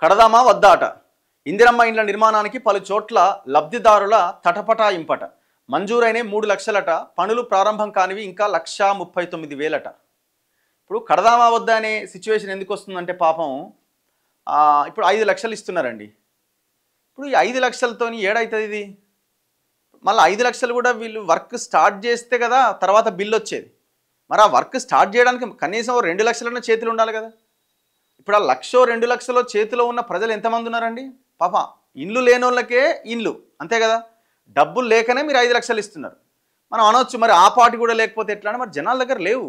కడదామా వద్దా అట. ఇందిరమ్మ ఇండ్ల నిర్మాణానికి పలు చోట్ల లబ్ధిదారుల తటపటాయింపట. మంజూరైన 3 లక్షలట, పనులు ప్రారంభం కానివి ఇంకా 1,39,000 ఇప్పుడు కడదామా వద్దా అనే సిచ్యువేషన్ ఎందుకు వస్తుందంటే పాపం ఇప్పుడు 5 లక్షలు ఇస్తున్నారండి. ఇప్పుడు ఈ 5 లక్షలతోని ఏడవుతుంది ఇది? మళ్ళీ 5 లక్షలు కూడా వీళ్ళు వర్క్ స్టార్ట్ చేస్తే కదా తర్వాత బిల్లు వచ్చేది. మరి ఆ వర్క్ స్టార్ట్ చేయడానికి కనీసం 2 లక్షలన్న చేతులు ఉండాలి కదా. ఇప్పుడు ఆ 1,00,000 2 లక్షలు చేతిలో ఉన్న ప్రజలు ఎంతమంది ఉన్నారండి? పాప ఇల్లు లేని వాళ్ళకే ఇల్లు, అంతే కదా. డబ్బులు లేకనే మీరు 5 లక్షలు ఇస్తున్నారు. మనం అనవచ్చు మరి ఆ పాటి కూడా లేకపోతే ఎట్లా అని. మరి జనాల దగ్గర లేవు.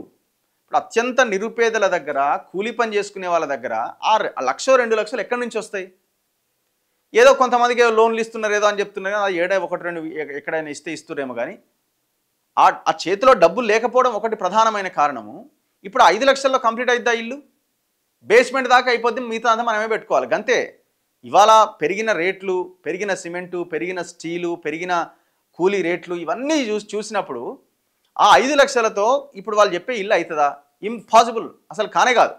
ఇప్పుడు అత్యంత నిరుపేదల దగ్గర, కూలి పని చేసుకునే వాళ్ళ దగ్గర ఆ 1,00,000 2 లక్షలు ఎక్కడి నుంచి వస్తాయి? ఏదో కొంతమందికి లోన్లు ఇస్తున్నారు ఏదో అని చెప్తున్నారు, అది 1-2 ఎక్కడైనా ఇస్తురేమో కానీ ఆ చేతిలో డబ్బులు లేకపోవడం ఒకటి ప్రధానమైన కారణము. ఇప్పుడు 5 లక్షల్లో కంప్లీట్ అయిద్దా ఇల్లు? బేస్మెంట్ దాకా అయిపోద్ది, మిగతా అంతా మనమే పెట్టుకోవాలి గంతే. ఇవాళ పెరిగిన రేట్లు, పెరిగిన సిమెంటు, పెరిగిన స్టీలు, పెరిగిన కూలీ రేట్లు ఇవన్నీ చూసినప్పుడు ఆ 5 లక్షలతో ఇప్పుడు వాళ్ళు చెప్పే ఇల్లు అవుతుందా? ఇంపాసిబుల్, అసలు కానే కాదు.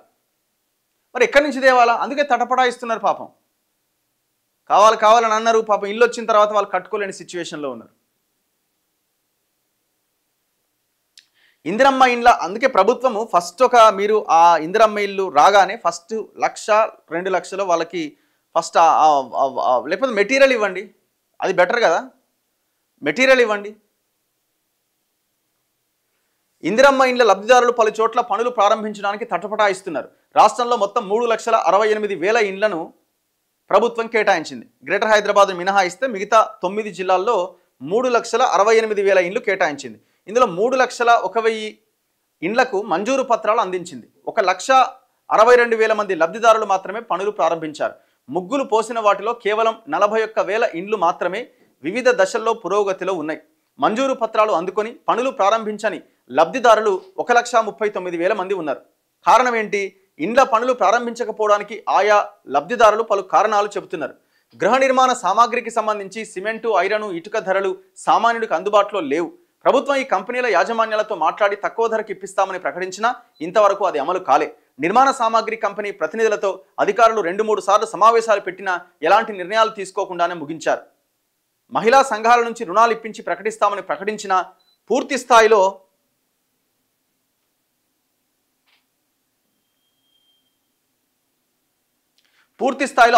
మరి ఎక్కడి నుంచి తేవాలా? అందుకే తటపటాయిస్తున్నారు పాపం. కావాలని అన్నారు పాపం, ఇల్లు వచ్చిన తర్వాత వాళ్ళు కట్టుకోలేని సిచ్యువేషన్లో ఉన్నారు. ఇందిరమ్మ ఇండ్ల అందుకే ప్రభుత్వము ఫస్ట్ మీరు ఆ ఇందిరమ్మ ఇల్లు రాగానే ఫస్ట్ 1,00,000 2 లక్షలు వాళ్ళకి ఫస్ట్ లేకపోతే మెటీరియల్ ఇవ్వండి, అది బెటర్ కదా. మెటీరియల్ ఇవ్వండి. ఇందిరమ్మ ఇండ్ల లబ్ధిదారులు పలు చోట్ల పనులు ప్రారంభించడానికి తటపటాయిస్తున్నారు. రాష్ట్రంలో మొత్తం 3,68,000 ఇండ్లను ప్రభుత్వం కేటాయించింది. గ్రేటర్ హైదరాబాద్ మినహాయిస్తే మిగతా 9 జిల్లాల్లో 3,68,000 ఇండ్లు కేటాయించింది. ఇందులో 3,01,000 ఇండ్లకు మంజూరు పత్రాలు అందించింది. 1,62,000 మంది లబ్ధిదారులు మాత్రమే పనులు ప్రారంభించారు. ముగ్గులు పోసిన వాటిలో కేవలం 41,000 ఇండ్లు మాత్రమే వివిధ దశల్లో పురోగతిలో ఉన్నాయి. మంజూరు పత్రాలు అందుకొని పనులు ప్రారంభించని లబ్ధిదారులు 1,39,000 మంది ఉన్నారు. కారణం ఏంటి? ఇండ్ల పనులు ప్రారంభించకపోవడానికి ఆయా లబ్ధిదారులు పలు కారణాలు చెబుతున్నారు. గృహ నిర్మాణ సామాగ్రికి సంబంధించి సిమెంటు, ఐరను, ఇటుక ధరలు సామాన్యుడికి అందుబాటులో లేవు. ప్రభుత్వం ఈ కంపెనీల యాజమాన్యాలతో మాట్లాడి తక్కువ ధరకు ఇప్పిస్తామని ప్రకటించినా ఇంతవరకు అది అమలు కాలే. నిర్మాణ సామాగ్రి కంపెనీ ప్రతినిధులతో అధికారులు 2-3 సార్లు సమావేశాలు పెట్టినా ఎలాంటి నిర్ణయాలు తీసుకోకుండానే ముగించారు. మహిళా సంఘాల నుంచి రుణాలు ఇప్పించి ప్రకటిస్తామని ప్రకటించినా పూర్తి స్థాయిలో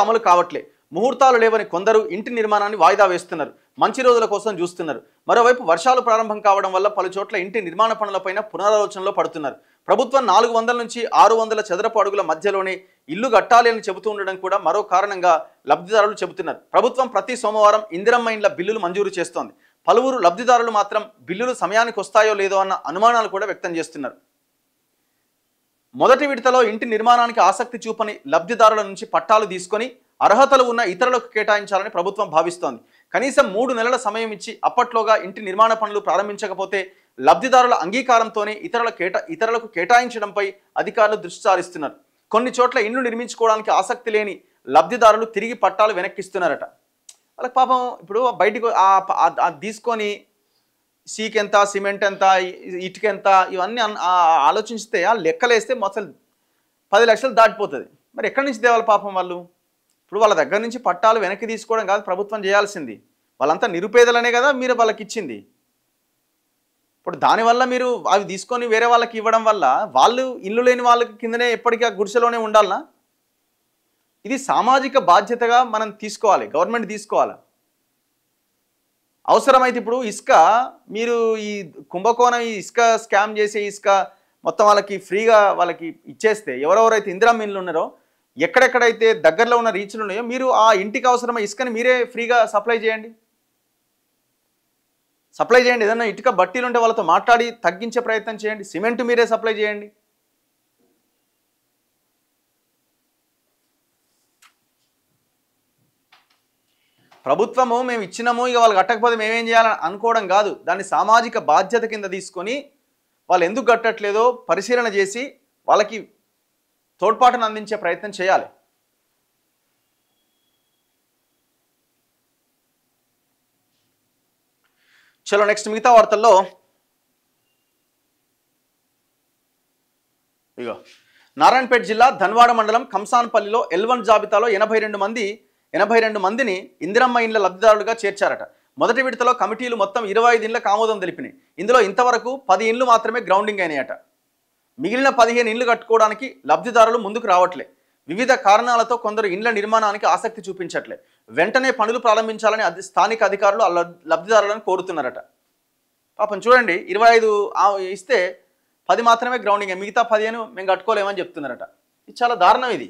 అమలు కావట్లే. ముహూర్తాలు లేవని కొందరు ఇంటి నిర్మాణాన్ని వాయిదా వేస్తున్నారు. మంచి రోజుల కోసం చూస్తున్నారు. మరోవైపు వర్షాలు ప్రారంభం కావడం వల్ల పలు చోట్ల ఇంటి నిర్మాణ పనులపైన పునరాలోచనలో పడుతున్నారు. ప్రభుత్వం 400 నుంచి 600 చదరపు అడుగుల మధ్యలోనే ఇల్లు కట్టాలి అని చెబుతూ ఉండడం కూడా మరో కారణంగా లబ్ధిదారులు చెబుతున్నారు. ప్రభుత్వం ప్రతి సోమవారం ఇందిరమ్మ ఇండ్ల బిల్లులు మంజూరు చేస్తోంది. పలువురు లబ్ధిదారులు మాత్రం బిల్లులు సమయానికి వస్తాయో లేదో అన్న అనుమానాలు కూడా వ్యక్తం చేస్తున్నారు. మొదటి విడతలో ఇంటి నిర్మాణానికి ఆసక్తి చూపని లబ్ధిదారుల నుంచి పట్టాలు తీసుకొని అర్హతలు ఉన్న ఇతరులకు కేటాయించాలని ప్రభుత్వం భావిస్తోంది. కనీసం 3 నెలల సమయం ఇచ్చి అప్పట్లోగా ఇంటి నిర్మాణ పనులు ప్రారంభించకపోతే లబ్ధిదారుల అంగీకారంతోనే ఇతరులకు కేటాయించడంపై అధికారులు దృష్టి సారిస్తున్నారు. కొన్ని చోట్ల ఇండ్లు నిర్మించుకోవడానికి ఆసక్తి లేని లబ్ధిదారులు తిరిగి పట్టాలు వెనక్కిస్తున్నారట. వాళ్ళకి పాపం ఇప్పుడు బయటికి తీసుకొని సీక్ ఎంత, సిమెంట్ ఎంత, ఇటుక ఎంత, ఇవన్నీ ఆలోచిస్తే ఆ లెక్కలేస్తే అసలు 10 లక్షలు దాటిపోతుంది. మరి ఎక్కడి నుంచి తేవాలి పాపం వాళ్ళు? ఇప్పుడు వాళ్ళ దగ్గర నుంచి పట్టాలు వెనక్కి తీసుకోవడం కాదు ప్రభుత్వం చేయాల్సింది. వాళ్ళంతా నిరుపేదలనే కదా మీరు వాళ్ళకి ఇచ్చింది. ఇప్పుడు దానివల్ల మీరు అవి తీసుకొని వేరే వాళ్ళకి ఇవ్వడం వల్ల వాళ్ళు ఇల్లు లేని వాళ్ళకి కిందనే ఎప్పటికీ ఆ గుడిసెలోనే ఉండాలనా? ఇది సామాజిక బాధ్యతగా మనం తీసుకోవాలి, గవర్నమెంట్ తీసుకోవాలి. అవసరమైతే ఇప్పుడు ఇసుక మీరు ఈ కుంభకోణం ఈ ఇసుక స్కామ్ చేసే ఇసుక మొత్తం వాళ్ళకి ఫ్రీగా వాళ్ళకి ఇచ్చేస్తే ఎవరెవరైతే ఇందిరమ్మ ఇండ్లు ఉన్నారో ఎక్కడెక్కడైతే దగ్గరలో ఉన్న రీచ్లు ఉన్నాయో మీరు ఆ ఇంటికి అవసరమైన ఇసుకని మీరే ఫ్రీగా సప్లై చేయండి. ఏదైనా ఇటుక బట్టీలు ఉంటే వాళ్ళతో మాట్లాడి తగ్గించే ప్రయత్నం చేయండి. సిమెంట్ మీరే సప్లై చేయండి. ప్రభుత్వము మేము ఇచ్చినాము ఇక వాళ్ళు కట్టకపోతే మేమేం చేయాలని అనుకోవడం కాదు. దాన్ని సామాజిక బాధ్యత కింద తీసుకొని వాళ్ళు ఎందుకు కట్టట్లేదో పరిశీలన చేసి వాళ్ళకి తోడ్పాటును అందించే ప్రయత్నం చేయాలి. చలో నెక్స్ట్ మిగతా వార్తల్లో ఇగో నారాయణపేట జిల్లా ధన్వాడ మండలం కంసాన్పల్లిలో L1 జాబితాలో 82 మందిని ఇందిరమ్మ ఇండ్ల లబ్ధిదారులుగా చేర్చారట. మొదటి విడతలో కమిటీలు మొత్తం 25 ఇండ్లకు ఆమోదం తెలిపినాయి. ఇందులో ఇంతవరకు 10 ఇండ్లు మాత్రమే గ్రౌండింగ్ అయినాయట. మిగిలిన 15 ఇండ్లు కట్టుకోవడానికి లబ్ధిదారులు ముందుకు రావట్లే. వివిధ కారణాలతో కొందరు ఇండ్ల నిర్మాణానికి ఆసక్తి చూపించట్లే. వెంటనే పనులు ప్రారంభించాలని స్థానిక అధికారులు లబ్ధిదారులను కోరుతున్నారట. పాపం చూడండి, 25 ఇస్తే 10 మాత్రమే గ్రౌండింగ్, మిగతా 15 మేము కట్టుకోలేమని చెప్తున్నారట. ఇది చాలా దారుణం ఇది.